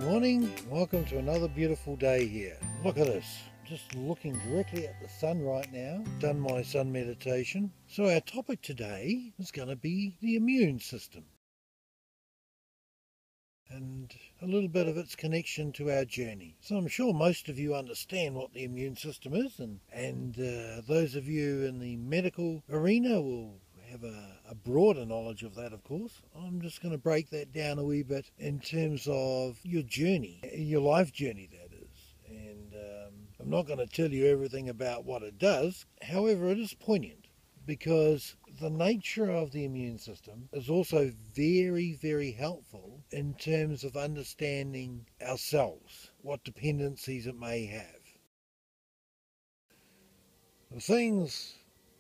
morning, welcome to another beautiful day here. Look at this, just looking directly at the sun right now. Done my sun meditation. So our topic today is going to be the immune system and a little bit of its connection to our journey. So I'm sure most of you understand what the immune system is, and those of you in the medical arena will have a broader knowledge of that, of course. I'm just going to break that down a wee bit in terms of your journey, your life journey, that is. And I'm not going to tell you everything about what it does. However, it is poignant because the nature of the immune system is also very, very helpful in terms of understanding ourselves, what dependencies it may have. The things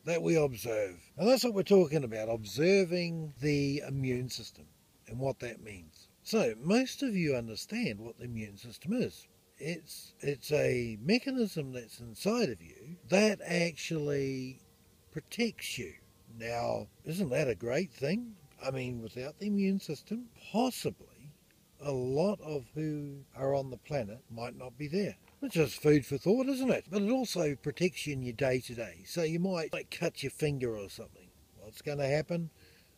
that we observe. And that's what we're talking about, observing the immune system and what that means. So most of you understand what the immune system is. It's a mechanism that's inside of you that actually protects you. Now, isn't that a great thing? I mean, without the immune system, possibly a lot of who are on the planet might not be there. It's just food for thought, isn't it? But it also protects you in your day-to-day. So you might cut your finger or something. What's going to happen?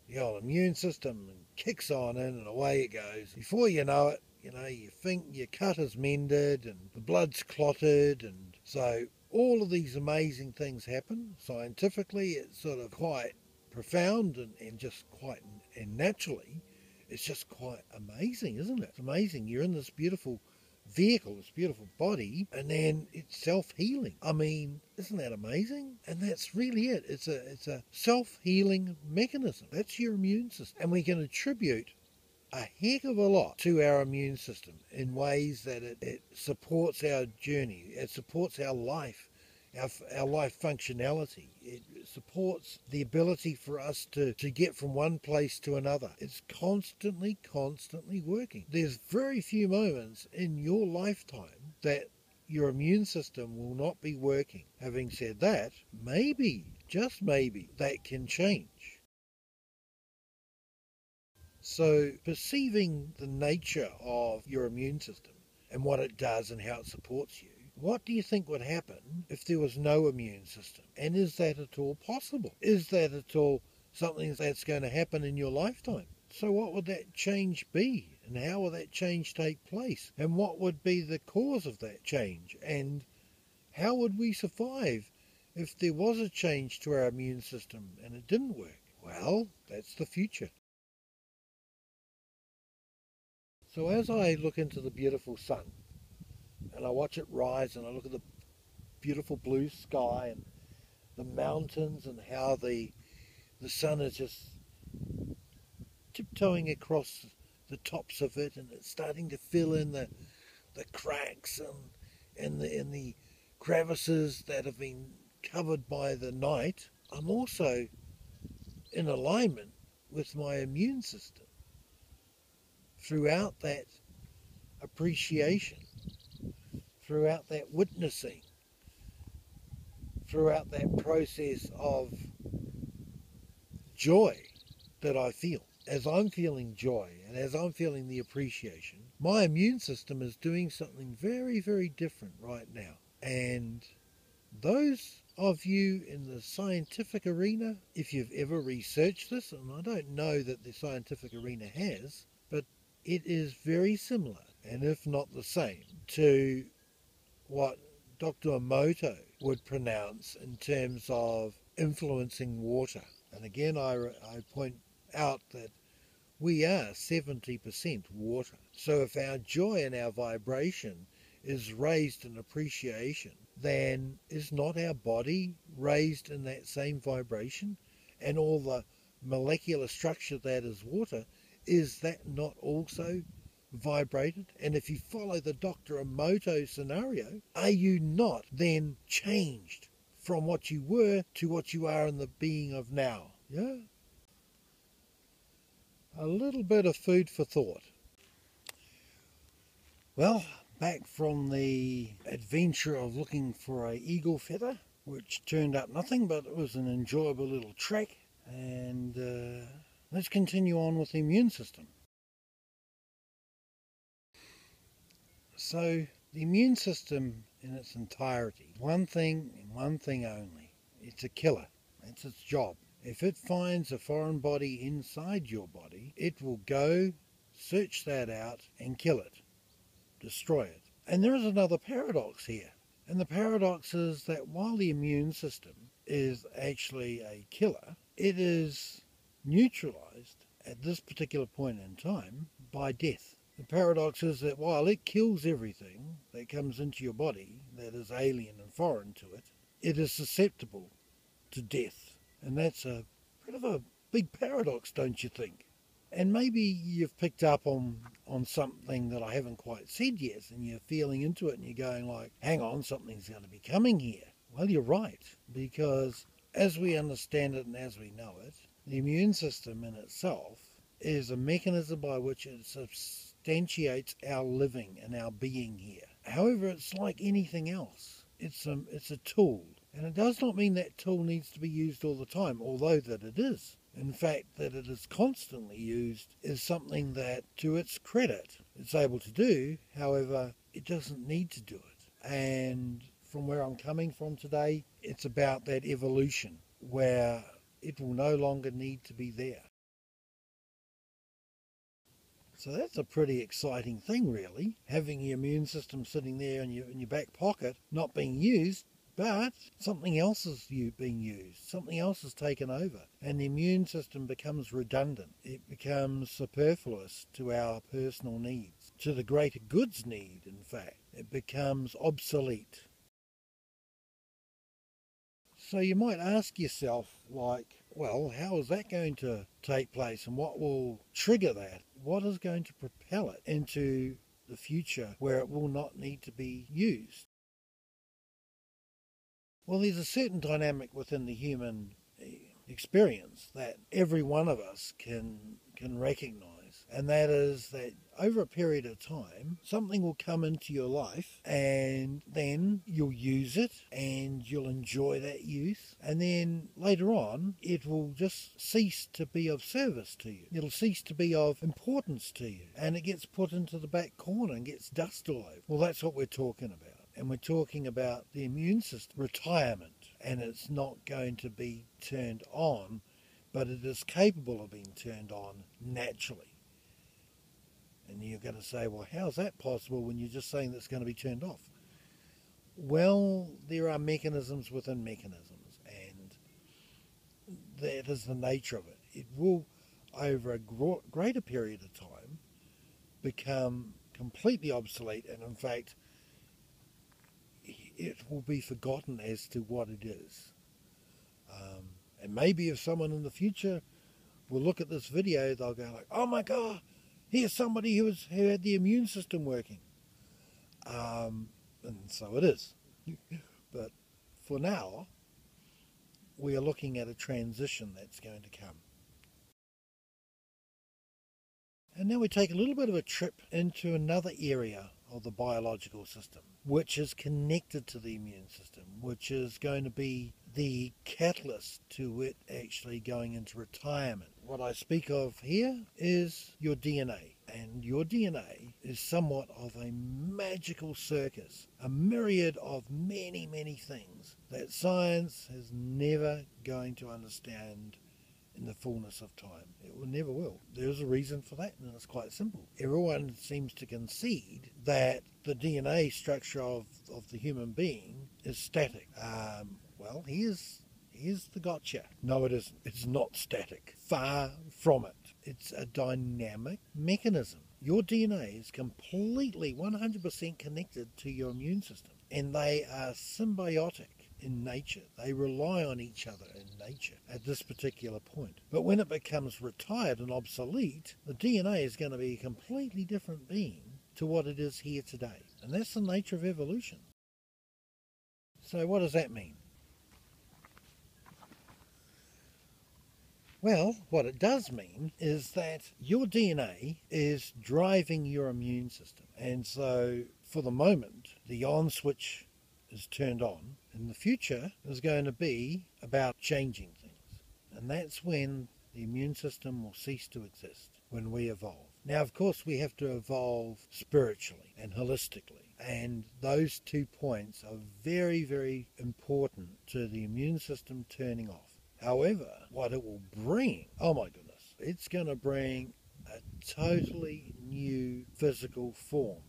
The old immune system kicks on in and away it goes. Before you know it, you think your cut is mended and the blood's clotted, and so all of these amazing things happen. Scientifically, it's sort of quite profound and just quite, and naturally, it's just quite amazing, isn't it? It's amazing. You're in this beautiful vehicle, this beautiful body, and then it's self-healing. I mean, isn't that amazing? And that's really it. It's a self-healing mechanism. That's your immune system. And we can attribute a heck of a lot to our immune system in ways that it supports our journey. It supports our life, our life functionality. It supports the ability for us to get from one place to another. It's constantly working. There's very few moments in your lifetime that your immune system will not be working. Having said that, maybe, just maybe, that can change. So perceiving the nature of your immune system and what it does and how it supports you, what do you think would happen if there was no immune system? And is that at all possible? Is that at all something that's going to happen in your lifetime? So what would that change be? And how will that change take place? And what would be the cause of that change? And how would we survive if there was a change to our immune system and it didn't work? Well, that's the future. So as I look into the beautiful sun, and I watch it rise, and I look at the beautiful blue sky and the mountains and how the sun is just tiptoeing across the tops of it, and it's starting to fill in the cracks and the crevices that have been covered by the night. I'm also in alignment with my immune system throughout that appreciation, throughout that witnessing, throughout that process of joy that I feel. As I'm feeling joy and as I'm feeling the appreciation, my immune system is doing something very, very different right now. And those of you in the scientific arena, if you've ever researched this, and I don't know that the scientific arena has, but it is very similar, and if not the same, to what Dr. Emoto would pronounce in terms of influencing water. And again, I point out that we are 70% water. So if our joy and our vibration is raised in appreciation, then is not our body raised in that same vibration? And all the molecular structure that is water, is that not also vibrated? And if you follow the Dr. Emoto scenario, are you not then changed from what you were to what you are in the being of now? Yeah? A little bit of food for thought. Well, back from the adventure of looking for an eagle feather, which turned up nothing, but it was an enjoyable little trek. And let's continue on with the immune system. So the immune system in its entirety, one thing and one thing only. It's a killer. That's its job. If it finds a foreign body inside your body, it will go, search that out and kill it, destroy it. And there is another paradox here. And the paradox is that while the immune system is actually a killer, it is neutralized at this particular point in time by death. The paradox is that while it kills everything that comes into your body that is alien and foreign to it, it is susceptible to death. And that's a bit of a big paradox, don't you think? And maybe you've picked up on something that I haven't quite said yet, and you're feeling into it and you're going like, hang on, something's going to be coming here. Well, you're right, because as we understand it and as we know it, the immune system in itself is a mechanism by which it substantiates our living and our being here. However, it's like anything else. It's a tool, and it does not mean that tool needs to be used all the time, although that it is. In fact, that it is constantly used is something that, to its credit, it's able to do. However, it doesn't need to do it. And from where I'm coming from today, it's about that evolution where it will no longer need to be there. So that's a pretty exciting thing, really, having your immune system sitting there in your back pocket, not being used, but something else is being used, something else is taken over, and the immune system becomes redundant. It becomes superfluous to our personal needs, to the greater good's need, in fact. It becomes obsolete. So you might ask yourself, like, well, how is that going to take place, and what will trigger that? What is going to propel it into the future where it will not need to be used? Well, there's a certain dynamic within the human experience that every one of us can recognize, and that is that over a period of time, something will come into your life, and then you'll use it, and you'll enjoy that use, and then later on, it will just cease to be of service to you. It'll cease to be of importance to you, and it gets put into the back corner and gets dust all over. Well, that's what we're talking about. And we're talking about the immune system retirement, and it's not going to be turned on, but it is capable of being turned on naturally. And you're going to say, well, how's that possible when you're just saying that it's going to be turned off? Well, there are mechanisms within mechanisms, and that is the nature of it. It will, over a greater period of time, become completely obsolete, and in fact, it will be forgotten as to what it is. And maybe if someone in the future will look at this video, they'll go like, oh my God, here's somebody who had the immune system working. And so it is. But for now, we are looking at a transition that's going to come. And now we take a little bit of a trip into another area of the biological system, which is connected to the immune system, which is going to be the catalyst to it actually going into retirement. What I speak of here is your DNA, and your DNA is somewhat of a magical circus, a myriad of many, many things that science is never going to understand in the fullness of time. It never will. There's a reason for that, and it's quite simple. Everyone seems to concede that the DNA structure of the human being is static. Well, here's the gotcha. No, it isn't. It's not static. Far from it. It's a dynamic mechanism. Your DNA is completely 100% connected to your immune system, and they are symbiotic in nature. They rely on each other in nature at this particular point. But when it becomes retired and obsolete, the DNA is going to be a completely different being to what it is here today. And that's the nature of evolution. So what does that mean? Well, what it does mean is that your DNA is driving your immune system. And so for the moment, the on switch is turned on. In the future is going to be about changing things. And that's when the immune system will cease to exist, when we evolve. Now, of course, we have to evolve spiritually and holistically. And those 2 points are very, very important to the immune system turning off. However, what it will bring, oh my goodness, it's going to bring a totally new physical form.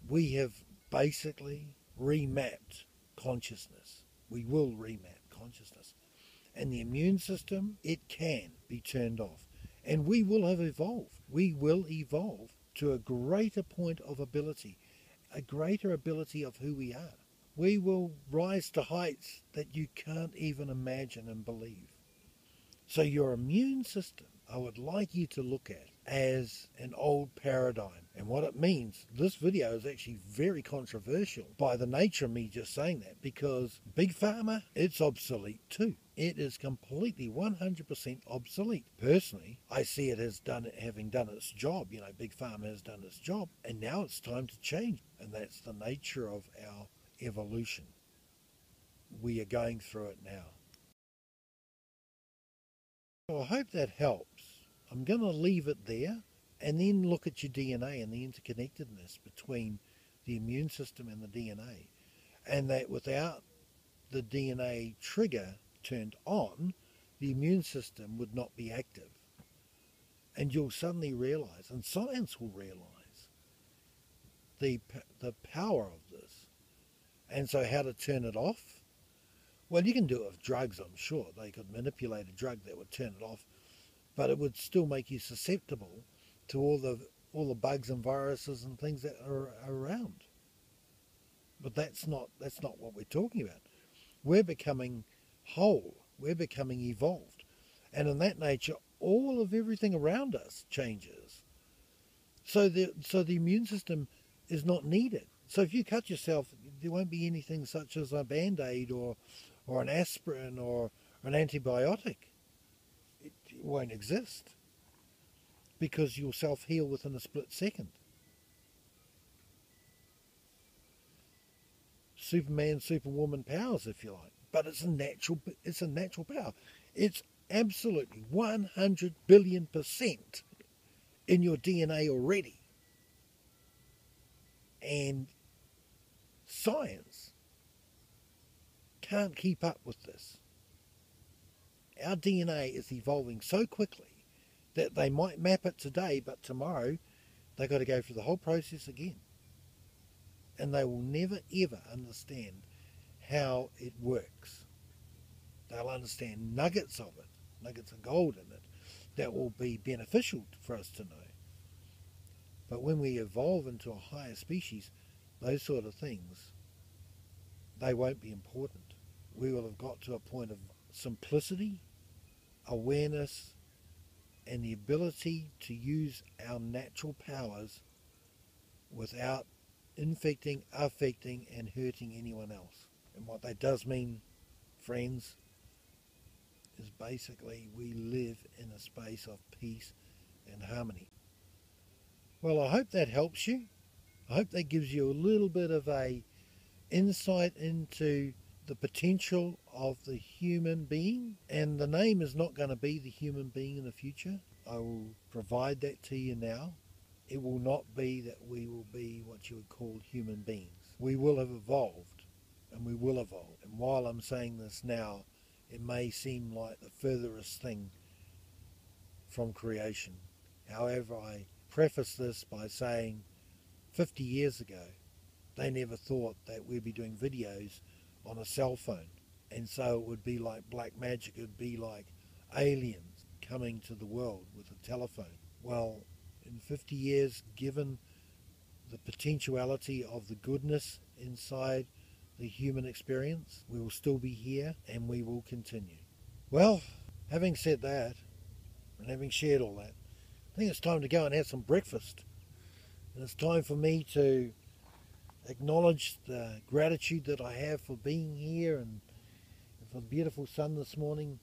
We have basically remapped consciousness. We will remap consciousness. And the immune system, it can be turned off. And we will have evolved. We will evolve to a greater point of ability, a greater ability of who we are. We will rise to heights that you can't even imagine and believe. So your immune system, I would like you to look at as an old paradigm. And what it means, this video is actually very controversial by the nature of me just saying that, because Big Pharma, it's obsolete too. It is completely 100% obsolete. Personally, I see it as having done its job. Big Pharma has done its job, and now it's time to change. And that's the nature of our evolution. We are going through it now. Well, I hope that helps. I'm going to leave it there and then look at your DNA and the interconnectedness between the immune system and the DNA. And that without the DNA trigger turned on, the immune system would not be active. And you'll suddenly realize, and science will realize, the power of this. And so how to turn it off? Well, you can do it with drugs, I'm sure. They could manipulate a drug that would turn it off, but it would still make you susceptible to all the bugs and viruses and things that are around. But that's not what we're talking about. We're becoming whole. We're becoming evolved. And in that nature, all of everything around us changes. So the immune system is not needed. So if you cut yourself, there won't be anything such as a Band-Aid or an aspirin or an antibiotic. It won't exist, because you'll self-heal within a split second. Superman, Superwoman powers, if you like. But it's a natural power. It's absolutely 100 billion% in your DNA already. And science can't keep up with this. Our DNA is evolving so quickly that they might map it today, but tomorrow they've got to go through the whole process again. And they will never ever understand how it works. They'll understand nuggets of it, nuggets of gold in it, that will be beneficial for us to know. But when we evolve into a higher species, those sort of things, they won't be important. We will have got to a point of simplicity, awareness, and the ability to use our natural powers without infecting, affecting, and hurting anyone else. And what that does mean, friends, is basically we live in a space of peace and harmony. Well, I hope that helps you. I hope that gives you a little bit of a insight into the potential of the human being. And the name is not going to be the human being in the future. I will provide that to you now. It will not be that we will be what you would call human beings. We will have evolved, and we will evolve. And while I'm saying this now, it may seem like the furthest thing from creation. However, I preface this by saying 50 years ago, they never thought that we'd be doing videos on a cell phone. And so it would be like black magic. It would be like aliens coming to the world with a telephone. Well, in 50 years, given the potentiality of the goodness inside the human experience, we will still be here and we will continue. Well, having said that, and having shared all that, I think it's time to go and have some breakfast. And it's time for me to acknowledge the gratitude that I have for being here and for the beautiful sun this morning,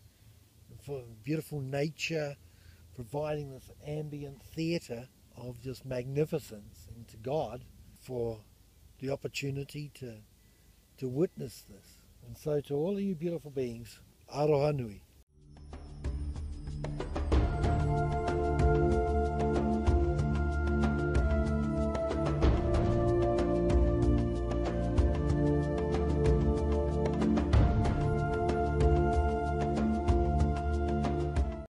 and for beautiful nature providing this ambient theatre of just magnificence, and to God for the opportunity to witness this. And so to all of you beautiful beings, aroha nui.